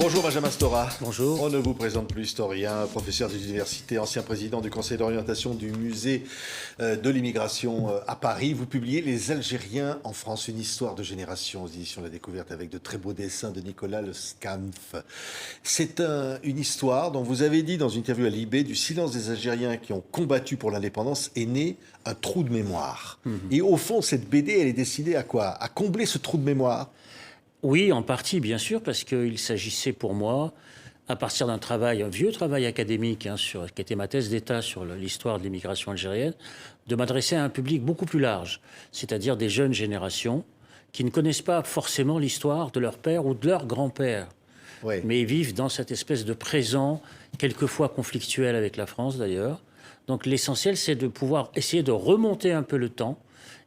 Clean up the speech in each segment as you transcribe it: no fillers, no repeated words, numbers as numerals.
Bonjour Benjamin Stora. Bonjour. On ne vous présente plus, historien, professeur d'université, ancien président du conseil d'orientation du musée de l'immigration à Paris. Vous publiez Les Algériens en France, une histoire de génération aux éditions La Découverte avec de très beaux dessins de Nicolas Le Scanf. C'est une histoire dont vous avez dit dans une interview à Libé, du silence des Algériens qui ont combattu pour l'indépendance est né un trou de mémoire. Et au fond, cette BD, elle est destinée à quoi? À combler ce trou de mémoire? Oui, en partie, bien sûr, parce qu'il s'agissait pour moi, à partir d'un travail, un vieux travail académique, qui était ma thèse d'État sur l'histoire de l'immigration algérienne, de m'adresser à un public beaucoup plus large, c'est-à-dire des jeunes générations qui ne connaissent pas forcément l'histoire de leur père ou de leur grand-père, Oui. mais vivent dans cette espèce de présent, quelquefois conflictuel avec la France d'ailleurs. Donc l'essentiel, c'est de pouvoir essayer de remonter un peu le temps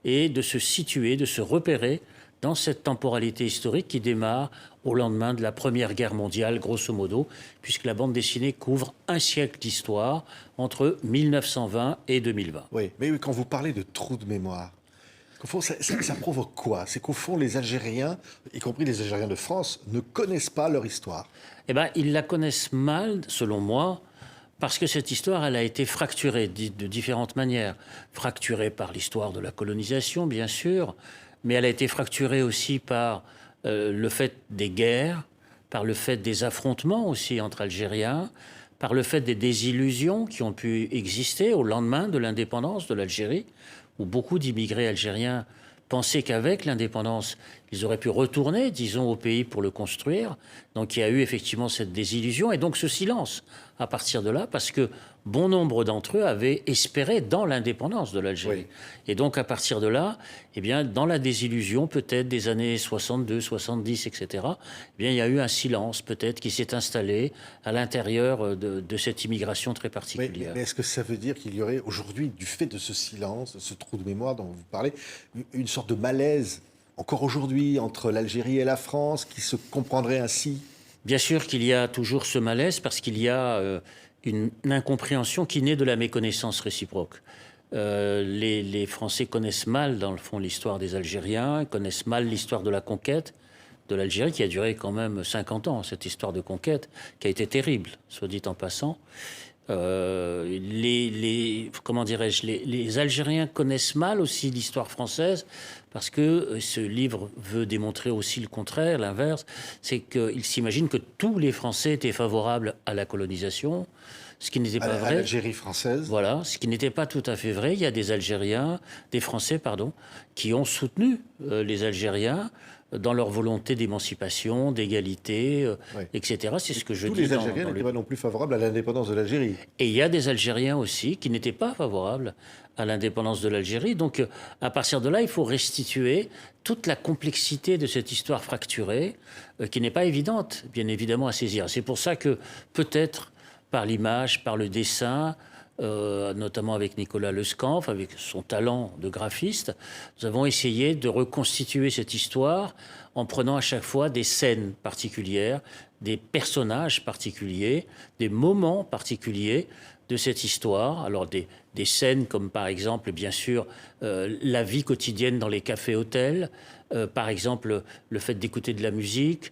et de se situer, de se repérer dans cette temporalité historique qui démarre au lendemain de la Première Guerre mondiale, grosso modo, puisque la bande dessinée couvre un siècle d'histoire entre 1920 et 2020. Oui, mais quand vous parlez de trou de mémoire, au fond, ça provoque quoi? C'est qu'au fond, les Algériens, y compris les Algériens de France, ne connaissent pas leur histoire. Eh bien, ils la connaissent mal, selon moi, parce que cette histoire, elle a été fracturée de différentes manières. Fracturée par l'histoire de la colonisation, bien sûr, mais elle a été fracturée aussi par le fait des guerres, par le fait des affrontements aussi entre Algériens, par le fait des désillusions qui ont pu exister au lendemain de l'indépendance de l'Algérie, où beaucoup d'immigrés algériens pensaient qu'avec l'indépendance, ils auraient pu retourner, disons, au pays pour le construire. Donc il y a eu effectivement cette désillusion et donc ce silence à partir de là, parce que bon nombre d'entre eux avaient espéré dans l'indépendance de l'Algérie. Oui. Et donc à partir de là, eh bien, dans la désillusion peut-être des années 62, 70, etc., eh bien, il y a eu un silence peut-être qui s'est installé à l'intérieur de cette immigration très Oui, particulière. mais est-ce que ça veut dire qu'il y aurait aujourd'hui, du fait de ce silence, de ce trou de mémoire dont vous parlez, une sorte de malaise, encore aujourd'hui, entre l'Algérie et la France, qui se comprendrait ainsi? Bien sûr qu'il y a toujours ce malaise parce qu'il y a une incompréhension qui naît de la méconnaissance réciproque. Les Français connaissent mal, dans le fond, l'histoire des Algériens, connaissent mal l'histoire de la conquête de l'Algérie, qui a duré quand même 50 ans, cette histoire de conquête, qui a été terrible, soit dit en passant. Comment dirais-je, les Algériens connaissent mal aussi l'histoire française parce que ce livre veut démontrer aussi le contraire, l'inverse, c'est qu'ils s'imaginent que tous les Français étaient favorables à la colonisation, ce qui n'était pas À vrai. l'Algérie française? Voilà, ce qui n'était pas tout à fait vrai. Il y a des Algériens, des Français, pardon, qui ont soutenu les Algériens dans leur volonté d'émancipation, d'égalité, Oui. etc. C'est ce que je Tous dis les dans Algériens dans n'étaient le... pas non plus favorables à l'indépendance de l'Algérie. Et il y a des Algériens aussi qui n'étaient pas favorables à l'indépendance de l'Algérie. Donc, à partir de là, il faut restituer toute la complexité de cette histoire fracturée, qui n'est pas évidente, bien évidemment, à saisir. C'est pour ça que, peut-être, par l'image, par le dessin, notamment avec Nicolas Le Scanf, avec son talent de graphiste, nous avons essayé de reconstituer cette histoire en prenant à chaque fois des scènes particulières, des personnages particuliers, des moments particuliers de cette histoire. Alors des scènes comme par exemple, bien sûr, la vie quotidienne dans les cafés-hôtels, par exemple, le fait d'écouter de la musique,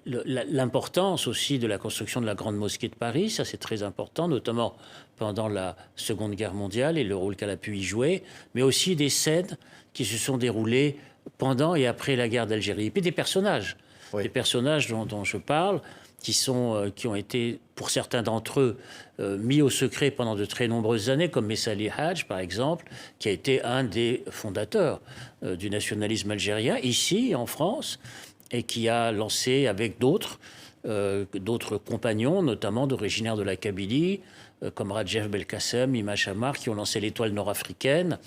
l'importance aussi de la construction de la Grande Mosquée de Paris, ça c'est très important, notamment pendant la Seconde Guerre mondiale et le rôle qu'elle a pu y jouer, mais aussi des scènes qui se sont déroulées pendant et après la guerre d'Algérie. Et puis des personnages, Oui. des personnages dont je parle, qui ont été, pour certains d'entre eux, mis au secret pendant de très nombreuses années, comme Messali Hadj, par exemple, qui a été un des fondateurs du nationalisme algérien, ici, en France, et qui a lancé avec d'autres compagnons, notamment originaires de la Kabylie, comme Radjef Belkacem, Imach Amar, qui ont lancé l'Étoile nord-africaine,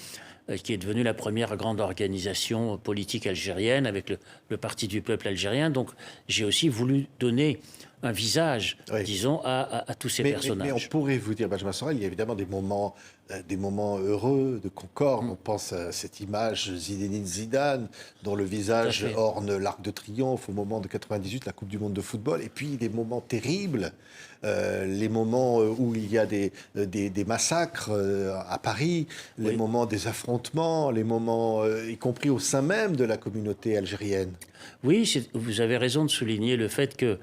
qui est devenue la première grande organisation politique algérienne avec le Parti du peuple algérien. Donc j'ai aussi voulu donner un visage, disons, à tous ces personnages. Mais on pourrait vous dire, Benjamin Sorel, il y a évidemment des moments heureux de concorde. On pense à cette image Zinedine Zidane, dont le visage orne l'Arc de Triomphe au moment de 98, la Coupe du Monde de football. Et puis des moments terribles, les moments où il y a des massacres à Paris, les moments des affrontements, les moments, y compris au sein même de la communauté algérienne. Oui, vous avez raison de souligner le fait que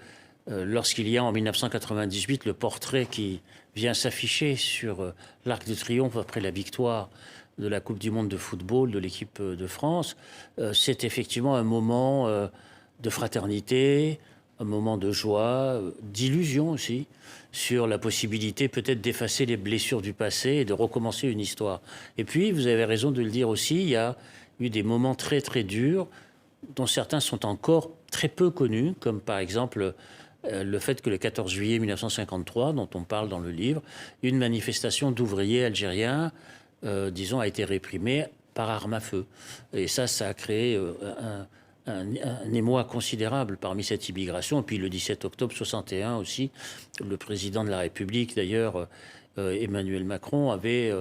lorsqu'il y a en 1998 le portrait qui vient s'afficher sur l'Arc de Triomphe après la victoire de la Coupe du Monde de football de l'équipe de France, c'est effectivement un moment de fraternité, un moment de joie, d'illusion aussi, sur la possibilité peut-être d'effacer les blessures du passé et de recommencer une histoire. Et puis, vous avez raison de le dire aussi, il y a eu des moments très très durs dont certains sont encore très peu connus, comme par exemple le fait que le 14 juillet 1953, dont on parle dans le livre, une manifestation d'ouvriers algériens, disons, a été réprimée par arme à feu. Et ça a créé un émoi considérable parmi cette immigration. Et puis le 17 octobre 61 aussi, le président de la République, d'ailleurs, Emmanuel Macron, avait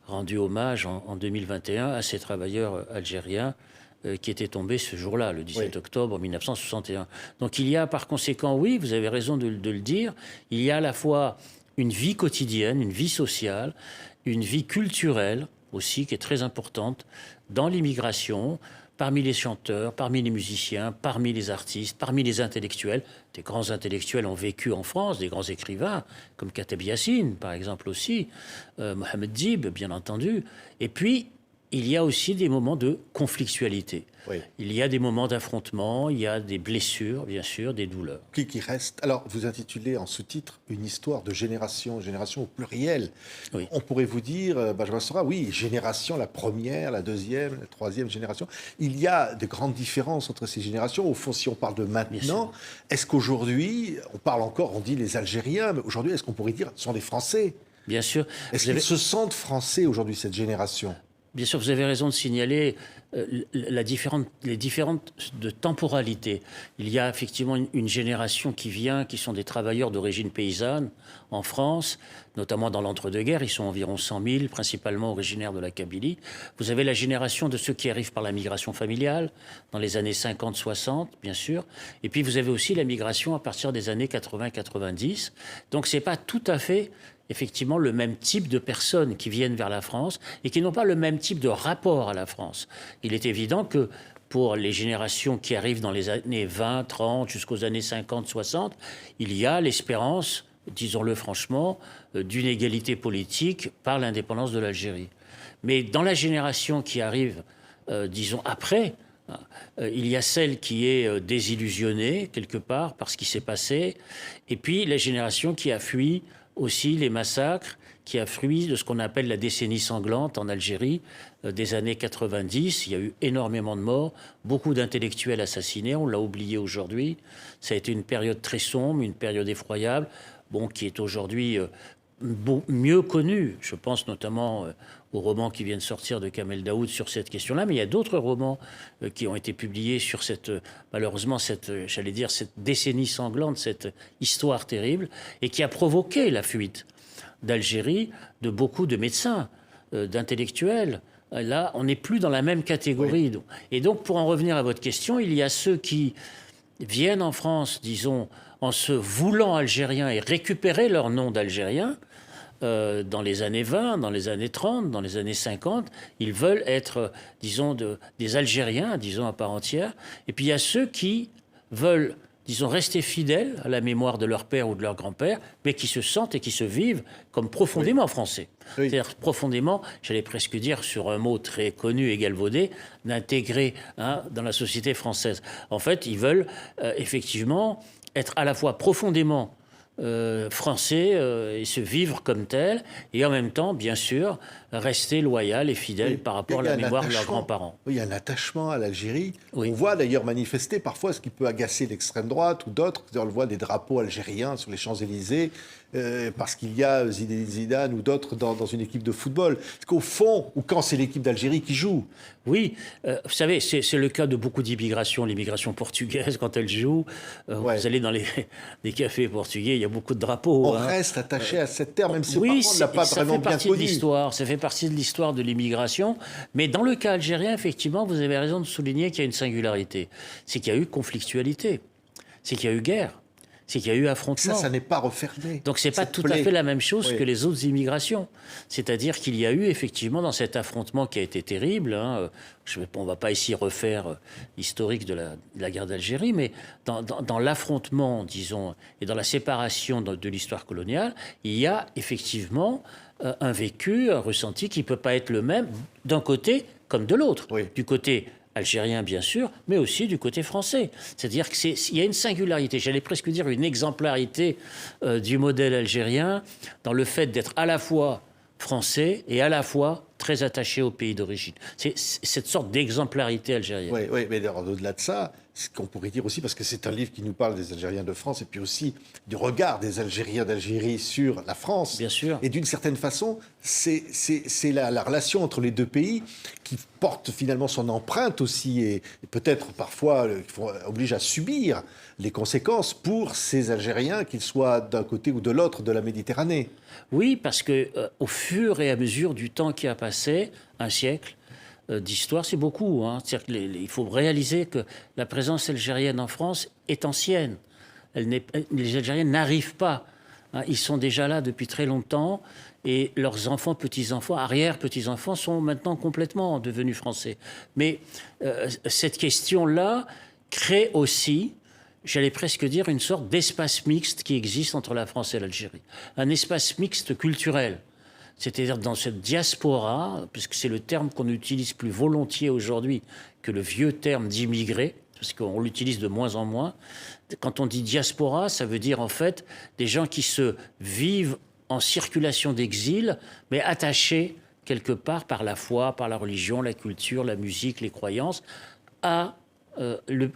rendu hommage en 2021 à ces travailleurs algériens qui étaient tombés ce jour-là, le 17 octobre 1961. Donc il y a par conséquent, oui, vous avez raison de le dire, il y a à la fois une vie quotidienne, une vie sociale, une vie culturelle aussi qui est très importante dans l'immigration, parmi les chanteurs, parmi les musiciens, parmi les artistes, parmi les intellectuels. Des grands intellectuels ont vécu en France, des grands écrivains, comme Kateb Yassine, par exemple aussi, Mohamed Dib, bien entendu. Et puis, il y a aussi des moments de conflictualité. Il y a des moments d'affrontement, il y a des blessures, bien sûr, des douleurs. Qui reste. Alors, vous intitulez en sous-titre une histoire de génération au pluriel. On pourrait vous dire, Benjamin Stora, oui, génération, la première, la deuxième, la troisième génération. Il y a de grandes différences entre ces générations. Au fond, si on parle de maintenant, est-ce qu'aujourd'hui, on parle encore, on dit les Algériens, mais aujourd'hui, est-ce qu'on pourrait dire ce sont des Français? Bien sûr. Est-ce qu'ils se sentent français aujourd'hui, cette génération? Bien sûr, vous avez raison de signaler les différentes de temporalité. Il y a effectivement une génération qui vient, qui sont des travailleurs d'origine paysanne en France, notamment dans l'entre-deux-guerres. Ils sont environ 100 000, principalement originaires de la Kabylie. Vous avez la génération de ceux qui arrivent par la migration familiale, dans les années 50-60, bien sûr. Et puis vous avez aussi la migration à partir des années 80-90. Donc c'est pas tout à fait effectivement le même type de personnes qui viennent vers la France et qui n'ont pas le même type de rapport à la France. Il est évident que pour les générations qui arrivent dans les années 20, 30, jusqu'aux années 50, 60, il y a l'espérance, disons-le franchement, d'une égalité politique par l'indépendance de l'Algérie. Mais dans la génération qui arrive, disons, après, il y a celle qui est désillusionnée, quelque part, par ce qui s'est passé, et puis la génération qui a fui aussi les massacres, qui a fui de ce qu'on appelle la décennie sanglante en Algérie des années 90. Il y a eu énormément de morts, beaucoup d'intellectuels assassinés, on l'a oublié aujourd'hui. Ça a été une période très sombre, une période effroyable, qui est aujourd'hui mieux connue. Je pense notamment au roman qui vient de sortir de Kamel Daoud sur cette question-là, mais il y a d'autres romans qui ont été publiés sur malheureusement, cette décennie sanglante, cette histoire terrible, et qui a provoqué la fuite d'Algérie de beaucoup de médecins, d'intellectuels. Là, on n'est plus dans la même catégorie. Oui. Et donc, pour en revenir à votre question, il y a ceux qui viennent en France, disons, en se voulant algériens et récupérer leur nom d'Algérien. Dans les années 20, dans les années 30, dans les années 50, ils veulent être, disons, des Algériens, disons, à part entière. Et puis il y a ceux qui veulent, disons, rester fidèles à la mémoire de leur père ou de leur grand-père, mais qui se sentent et qui se vivent comme profondément français. Oui. C'est-à-dire profondément, j'allais presque dire, sur un mot très connu et galvaudé, d'intégrer dans la société française. En fait, ils veulent effectivement être à la fois profondément français et se vivre comme tel, et en même temps, bien sûr, rester loyal et fidèle par rapport à la mémoire de leurs grands-parents. Oui, il y a un attachement à l'Algérie. Oui. On voit d'ailleurs manifester parfois ce qui peut agacer l'extrême droite ou d'autres. On le voit des drapeaux algériens sur les Champs-Élysées parce qu'il y a Zinedine Zidane ou d'autres dans une équipe de football. Parce qu'au fond, ou quand c'est l'équipe d'Algérie qui joue. Oui, vous savez, c'est le cas de beaucoup d'immigrations. L'immigration portugaise, quand elle joue, vous allez dans des cafés portugais, il y a beaucoup de drapeaux. On reste attaché à cette terre, même si on ne l'a pas vraiment bien connu. Ça fait partie de l'histoire de l'immigration. Mais dans le cas algérien, effectivement, vous avez raison de souligner qu'il y a une singularité. C'est qu'il y a eu conflictualité. C'est qu'il y a eu guerre. C'est qu'il y a eu affrontement. Ça n'est pas refermé. Donc c'est pas tout à fait la même chose que les autres immigrations. C'est-à-dire qu'il y a eu effectivement dans cet affrontement qui a été terrible, on ne va pas ici refaire l'historique de la guerre d'Algérie, mais dans l'affrontement, disons, et dans la séparation de l'histoire coloniale, il y a effectivement un vécu, un ressenti qui ne peut pas être le même d'un côté comme de l'autre. Oui. Du côté algérien, bien sûr, mais aussi du côté français. C'est-à-dire qu'il y a une singularité, j'allais presque dire une exemplarité du modèle algérien dans le fait d'être à la fois français et à la fois très attaché au pays d'origine. C'est cette sorte d'exemplarité algérienne. Oui, mais au-delà de ça, ce qu'on pourrait dire aussi, parce que c'est un livre qui nous parle des Algériens de France et puis aussi du regard des Algériens d'Algérie sur la France. Bien sûr. Et d'une certaine façon, c'est la relation entre les deux pays qui porte finalement son empreinte aussi et peut-être parfois oblige à subir les conséquences pour ces Algériens, qu'ils soient d'un côté ou de l'autre de la Méditerranée. Oui, parce que au fur et à mesure du temps qui a passé, un siècle d'histoire, c'est beaucoup. C'est-à-dire qu'il faut réaliser que la présence algérienne en France est ancienne. Les Algériens n'arrivent pas. Ils sont déjà là depuis très longtemps et leurs enfants, petits-enfants, arrière-petits-enfants sont maintenant complètement devenus français. Mais cette question-là crée aussi, j'allais presque dire, une sorte d'espace mixte qui existe entre la France et l'Algérie. Un espace mixte culturel. C'est-à-dire dans cette diaspora, puisque c'est le terme qu'on utilise plus volontiers aujourd'hui que le vieux terme d'immigré, parce qu'on l'utilise de moins en moins. Quand on dit diaspora, ça veut dire en fait des gens qui se vivent en circulation d'exil, mais attachés quelque part par la foi, par la religion, la culture, la musique, les croyances,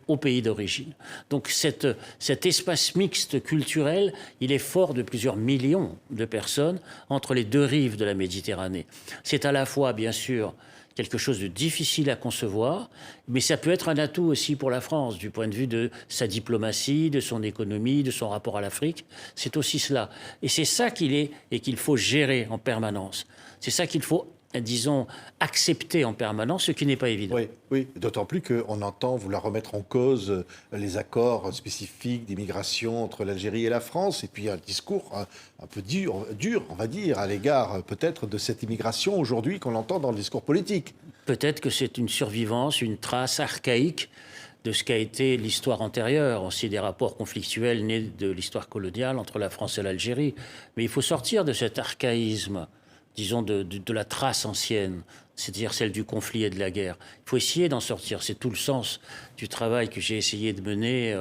au pays d'origine. Donc cet espace mixte culturel, il est fort de plusieurs millions de personnes entre les deux rives de la Méditerranée. C'est à la fois, bien sûr, quelque chose de difficile à concevoir, mais ça peut être un atout aussi pour la France, du point de vue de sa diplomatie, de son économie, de son rapport à l'Afrique. C'est aussi cela. Et c'est ça qu'il faut gérer en permanence. C'est ça qu'il faut, disons, accepter en permanence, ce qui n'est pas évident. Oui, d'autant plus qu'on entend vouloir remettre en cause les accords spécifiques d'immigration entre l'Algérie et la France, et puis un discours un peu dur, on va dire, à l'égard peut-être de cette immigration aujourd'hui qu'on entend dans le discours politique. Peut-être que c'est une survivance, une trace archaïque de ce qu'a été l'histoire antérieure, aussi des rapports conflictuels nés de l'histoire coloniale entre la France et l'Algérie. Mais il faut sortir de cet archaïsme, disons, de la trace ancienne, c'est-à-dire celle du conflit et de la guerre. Il faut essayer d'en sortir. C'est tout le sens du travail que j'ai essayé de mener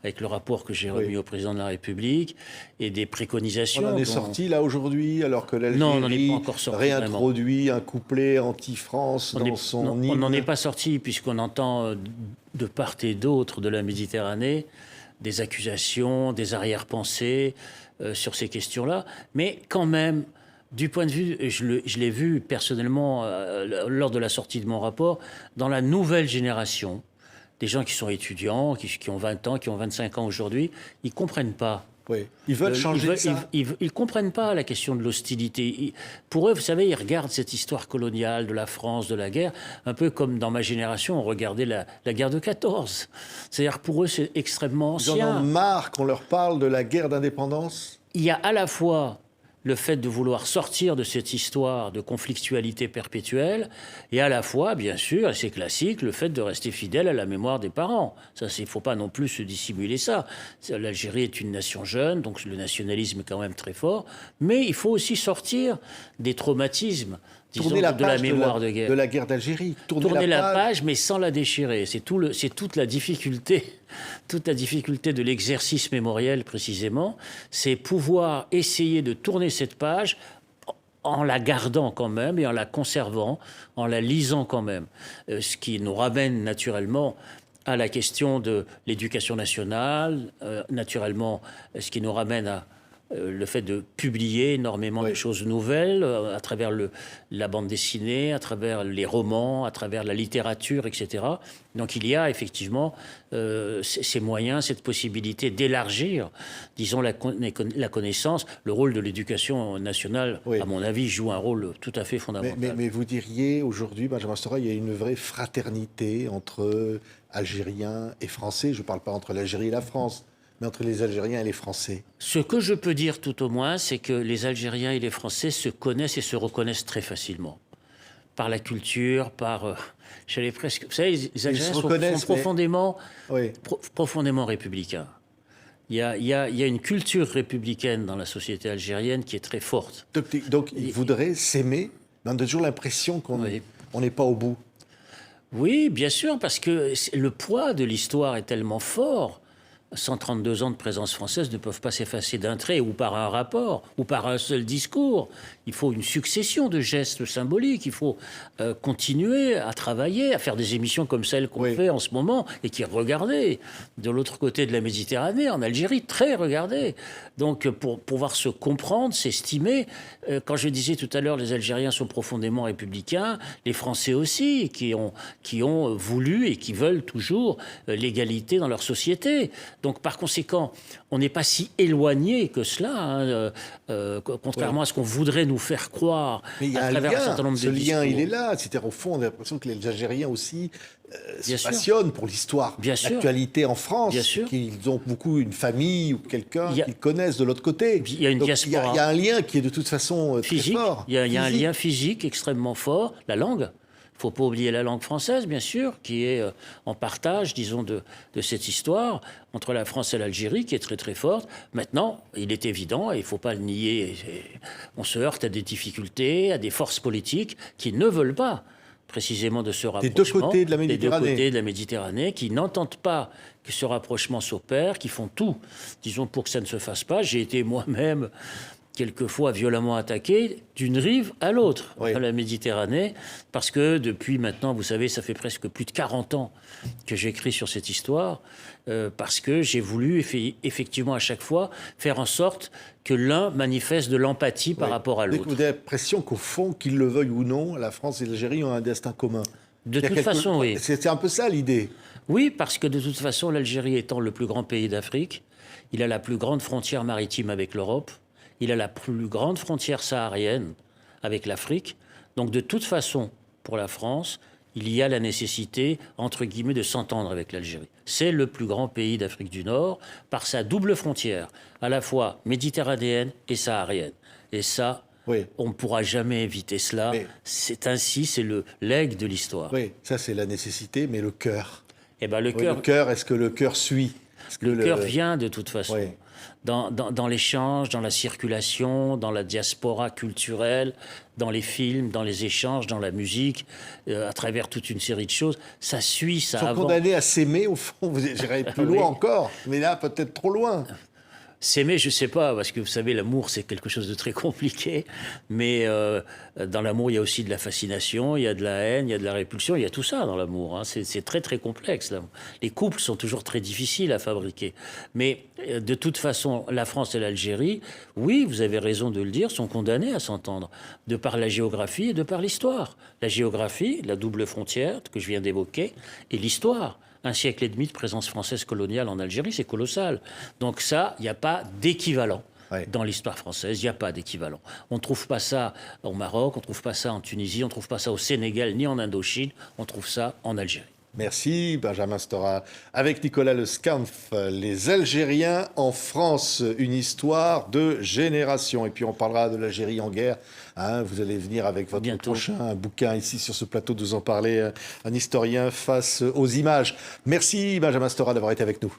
avec le rapport que j'ai remis au président de la République et des préconisations. On en est sorti là aujourd'hui, alors que l'Algérie réintroduit un couplet anti-France dans son hymne. On n'en est pas sorti, puisqu'on entend de part et d'autre de la Méditerranée des accusations, des arrière-pensées sur ces questions-là. Mais quand même, du point de vue, je l'ai vu personnellement lors de la sortie de mon rapport, dans la nouvelle génération, des gens qui sont étudiants, qui ont 20 ans, qui ont 25 ans aujourd'hui, ils ne comprennent pas. Oui. Ils veulent changer ça. Ils ne comprennent pas la question de l'hostilité. Pour eux, vous savez, ils regardent cette histoire coloniale de la France, de la guerre, un peu comme dans ma génération, on regardait la guerre de 14. C'est-à-dire pour eux, c'est extrêmement ancien. Ils en ont marre qu'on leur parle de la guerre d'indépendance. Il y a à la fois le fait de vouloir sortir de cette histoire de conflictualité perpétuelle, et à la fois, bien sûr, et c'est classique, le fait de rester fidèle à la mémoire des parents. Ça, il ne faut pas non plus se dissimuler ça. L'Algérie est une nation jeune, donc le nationalisme est quand même très fort, mais il faut aussi sortir des traumatismes disons, Tourner la de la page mémoire de guerre. de la guerre d'Algérie. Tourner la page, mais sans la déchirer. C'est toute la difficulté, toute la difficulté de l'exercice mémoriel, précisément. C'est pouvoir essayer de tourner cette page en la gardant quand même et en la conservant, en la lisant quand même. Ce qui nous ramène naturellement à la question de l'éducation nationale, naturellement, ce qui nous ramène à le fait de publier énormément de choses nouvelles à travers la bande dessinée, à travers les romans, à travers la littérature, etc. Donc il y a effectivement ces moyens, cette possibilité d'élargir, disons, la connaissance. Le rôle de l'éducation nationale, à mon avis, joue un rôle tout à fait fondamental. Mais vous diriez aujourd'hui, Benjamin Stora, il y a une vraie fraternité entre Algériens et Français. Je ne parle pas entre l'Algérie et la France, mais entre les Algériens et les Français. Ce que je peux dire tout au moins, c'est que les Algériens et les Français se connaissent et se reconnaissent très facilement. Par la culture, j'allais presque... Vous savez, les Algériens sont profondément, profondément républicains. Il y a une culture républicaine dans la société algérienne qui est très forte. Donc ils voudraient s'aimer, mais on a toujours l'impression qu'on n'est pas au bout. Oui, bien sûr, parce que le poids de l'histoire est tellement fort. 132 ans de présence française ne peuvent pas s'effacer d'un trait ou par un rapport ou par un seul discours. Il faut une succession de gestes symboliques. Il faut continuer à travailler, à faire des émissions comme celles qu'on fait en ce moment et qui est regardée de l'autre côté de la Méditerranée, en Algérie, très regardée. Donc pour pouvoir se comprendre, s'estimer, quand je disais tout à l'heure les Algériens sont profondément républicains, les Français aussi, qui ont voulu et qui veulent toujours l'égalité dans leur société. Donc, par conséquent, on n'est pas si éloigné que cela, contrairement à ce qu'on voudrait nous faire croire à travers un certain nombre de discours. Ce lien, il est là. C'est-à-dire, au fond, on a l'impression que les Algériens aussi se passionnent pour l'histoire, l'actualité en France, qu'ils ont beaucoup une famille ou quelqu'un qu'ils connaissent de l'autre côté. Il y a une diaspora. Il y a un lien qui est de toute façon physique, très fort. Il y a un lien physique extrêmement fort, la langue. Il ne faut pas oublier la langue française, bien sûr, qui est en partage, disons, de cette histoire entre la France et l'Algérie, qui est très très forte. Maintenant, il est évident, et il ne faut pas le nier, on se heurte à des difficultés, à des forces politiques qui ne veulent pas précisément de ce rapprochement. Des deux côtés de la Méditerranée. Des deux côtés de la Méditerranée, qui n'entendent pas que ce rapprochement s'opère, qui font tout, disons, pour que ça ne se fasse pas. J'ai été moi-même quelquefois violemment attaqué d'une rive à l'autre de la Méditerranée, parce que depuis maintenant, vous savez, ça fait presque plus de 40 ans que j'écris sur cette histoire, parce que j'ai voulu effectivement à chaque fois faire en sorte que l'un manifeste de l'empathie par rapport à l'autre. Vous avez l'impression qu'au fond, qu'ils le veuillent ou non, la France et l'Algérie ont un destin commun. De toute façon, oui. C'est un peu ça l'idée. Oui, parce que de toute façon, l'Algérie étant le plus grand pays d'Afrique, il a la plus grande frontière maritime avec l'Europe, il a la plus grande frontière saharienne avec l'Afrique. Donc de toute façon, pour la France, il y a la nécessité, entre guillemets, de s'entendre avec l'Algérie. C'est le plus grand pays d'Afrique du Nord par sa double frontière, à la fois méditerranéenne et saharienne. Et ça, on ne pourra jamais éviter cela. C'est ainsi, c'est le legs de l'histoire. Oui, ça c'est la nécessité, mais le cœur. Eh ben, le cœur, est-ce que le cœur suit? Le cœur vient de toute façon. Dans l'échange, dans la circulation, dans la diaspora culturelle, dans les films, dans les échanges, dans la musique, à travers toute une série de choses. Ça suit, ça avance. Ils sont condamnés à s'aimer, au fond. Vous irez plus loin encore, mais là, peut-être trop loin. S'aimer, je ne sais pas, parce que vous savez, l'amour, c'est quelque chose de très compliqué. Mais dans l'amour, il y a aussi de la fascination, il y a de la haine, il y a de la répulsion, il y a tout ça dans l'amour. Hein. C'est très, très complexe. Là. Les couples sont toujours très difficiles à fabriquer. Mais de toute façon, la France et l'Algérie, oui, vous avez raison de le dire, sont condamnés à s'entendre, de par la géographie et de par l'histoire. La géographie, la double frontière que je viens d'évoquer, et l'histoire. 1 siècle et demi de présence française coloniale en Algérie, c'est colossal. Donc ça, il n'y a pas d'équivalent dans l'histoire française. Il n'y a pas d'équivalent. On ne trouve pas ça au Maroc, on ne trouve pas ça en Tunisie, on ne trouve pas ça au Sénégal, ni en Indochine. On trouve ça en Algérie. Merci Benjamin Stora. Avec Nicolas Lescamph, les Algériens en France, une histoire de génération. Et puis on parlera de l'Algérie en guerre. Hein, vous allez venir avec votre prochain bouquin ici sur ce plateau de nous en parler. Un historien face aux images. Merci Benjamin Stora d'avoir été avec nous.